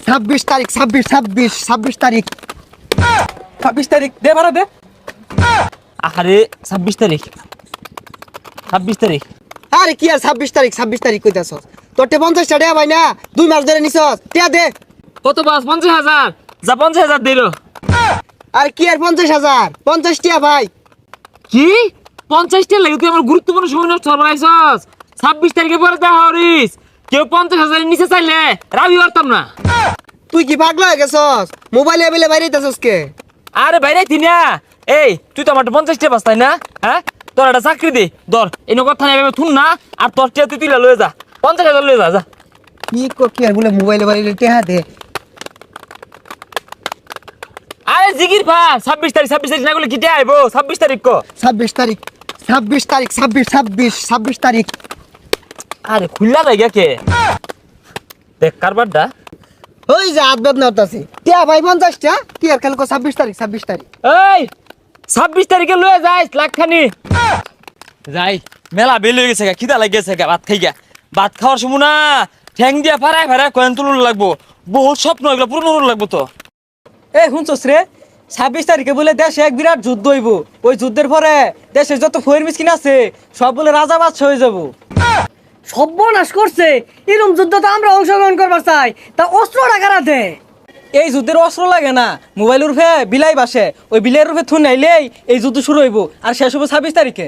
26 তারিখ 26 তারিখ 26 তারিখ দে ভাড়া দে। আরে 26 তারিখ 26 তারিখ আরে কি আর 26 তারিখ কইতাছস? তোরতে 50 টাকা ভাই না 2 মাস ধরে নিছস টিয়া দে। কত বাস 50,000 যা 50,000 দিল। আর কি আর 50,000 50 টিয়া ভাই। কি 50 টা লাগে তুই আমার গুরুত্বপূর্ণ সময় নষ্ট করবাইছস। 26 তারিখে পরে দেখা হরিস কেউ 50,000 এর নিচে চাইলে রাবি পারতাম না। তুই কি পাগলা হয়ে গেছস? মোবাইলে এবেলে বাইরে যাইতাছস কে? আরে বাইরে থিনা এই তুই তো আমার 50 টা বাস তাই না? হ্যাঁ তোর একটা চাকরি দে ধর এই কথা নেবে থুন না আর তোর টিয়া তুই তুইলা লয়ে যা 50,000 লয়ে যা যা। কি আর বলে মোবাইলে বাইরে টিয়া দে। আরে জিগির ভা 26 তারিখ না বলে কিটা আইবো 26 তারিখ কো 26 তারিখ। আরে খুললা লাগা কে দেখ কারবারটা ওই যে হাত বেদনা হতাছে টিয়া ভাই 50 টা টিয়ার খেল কো 26 তারিখ। এই 26 তারিখে লয়ে যাইস লাখখানি যাই মেলা বেল হয়ে গেছে খিদা লাগে গেছে ভাত খাই গা ভাত খাওয়ার সময় না ঠ্যাং দিয়া ফারায় কয়েন তুলুন লাগবো বহুত স্বপ্ন এগুলো পূরণ করুন লাগবো তো। এই শুনছস রে 26 তারিখে বলে দেশে এক বিরাট যুদ্ধ হইব। ওই যুদ্ধের পরে দেশের যত ফয়ের মিসকিন আছে সব বলে রাজা বাদশা হয়ে যাব। সর্বনাশ করছে এরকম যুদ্ধ তো আমরা অংশগ্রহণ করবার চাই তা অস্ত্র টাকারা দে। এই যুদ্ধের অস্ত্র লাগে না, মোবাইল রূপে বিলাই বাসে, ওই বিলের রূপে থুন নাইলেই এই যুদ্ধ শুরু হইব আর শেষ হবে 26 তারিখে।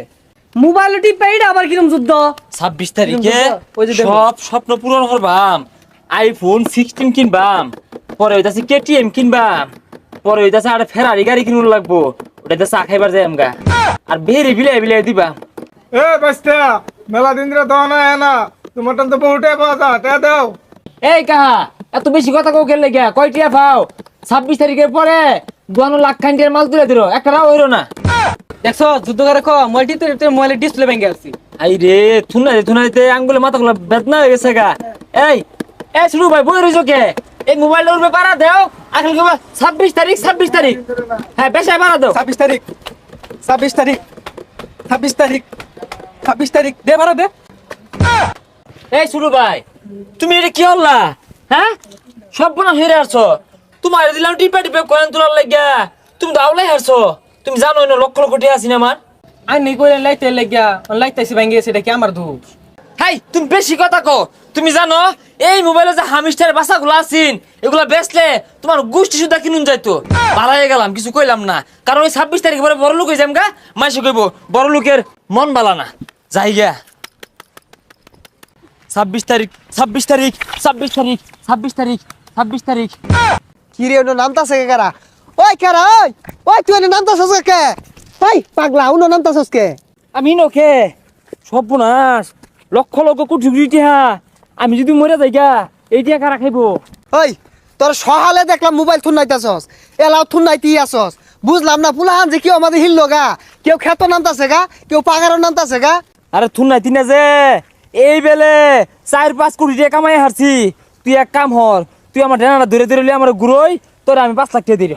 মোবাইল টিপে এটা আবার কিরম যুদ্ধ? 26 তারিখে ওই যে দেখো। সব স্বপ্ন পূরণ করবাম। আইফোন 16 কিনবাম, পরে হইতাছে কেটিএম কিনবাম, পরে হইতাছে আর ফেরারি গাড়ি কিনুন লাগবো, ওটাতে চা খাইবার যাই আমগা আর বেরে বিলাই দিবা। এ বাস্তা মেলা দিন ধরে দাও না তোমার তো বহুটাই পাওয়া যায় তা দাও। এই কাহা এত বেশি কথা কও কেন লাগা কয়টিয়া পাও? 26 তারিখের পরে 52 লাখ খান্ডিয়ার মাল তুলে দিল একটা রাও হইরো না। দেখছো যুদ্ধ করে কো মোবাইলের ডিসপ্লে ভেঙে গেছে। আই রে থুনাইতে আঙ্গুলে মাথাগুলো বেদনা হয়ে গেছে গা। এই শুরু ভাই বই রইছো কে? এই মোবাইলের উপরে পাড়া দাও আখল কে 26 তারিখ হ্যাঁ বেশায় পাড়া দাও 26 তারিখ দে ভাড়া দে। এই শুরু ভাই তুমি এটা কি হল্লা? হ্যাঁ সব বোনা হেরে আসছো। তোমার দিলাম টিপা কয়েন তোলার লাগিয়া তুমি তো আওলাই হারছো। তুমি জানো না লক্ষ লক্ষ টাকা আছে না আমার। আর নি কইলেন লাইতে লাগিয়া লাইতাছি ভেঙে গেছে, এটা কি আমার দোষ? হাই তুমি বেশি কথা কও। তুমি জানো এই মোবাইলে যে হামিস্টার বাসাগুলো আছেন এগুলা বেচলে তোমার গোষ্ঠী সুদ্ধা কিনুন যাইতো। পালাইয়ে গেলাম কিছু কইলাম না, কারণ ওই 26 তারিখ পরে বড় লোক হয়ে যাম গা। মাইসে কইব বড় লোকের মন বালা না যাই গা। 26 তারিখ কি রে ওনো নামতাছে কে কারা? ওই কারা ওই তুই এনে নামতাছস কে? ভাই পাগলা ওনো নামতাছস কে? আমি নখে সর্বনাশ লক্ষ লক্ষ কোটি কোটি টাকা আমি যদি মরে যাই গা এই টাকা কারা খাইবো? ওই তোর সহালে দেখলাম মোবাইল থুন নাইতাছস এলাও থুন নাইতি আসস বুঝলাম না পুলাহান যে কেউ আমাদের হিললো গা, কেউ খেত নামতাছে গা, কেউ পাগারও নামতাছে গা। আরে থুন নাই তিনা যে এই বেলে 4-5 কোটি টাকা কামাই হারছি। তুই এক কাম হর, তুই আমার ডেনাটা ধরে আমার ঘুরোই তোর আমি 5 লাখ টাকা দিই।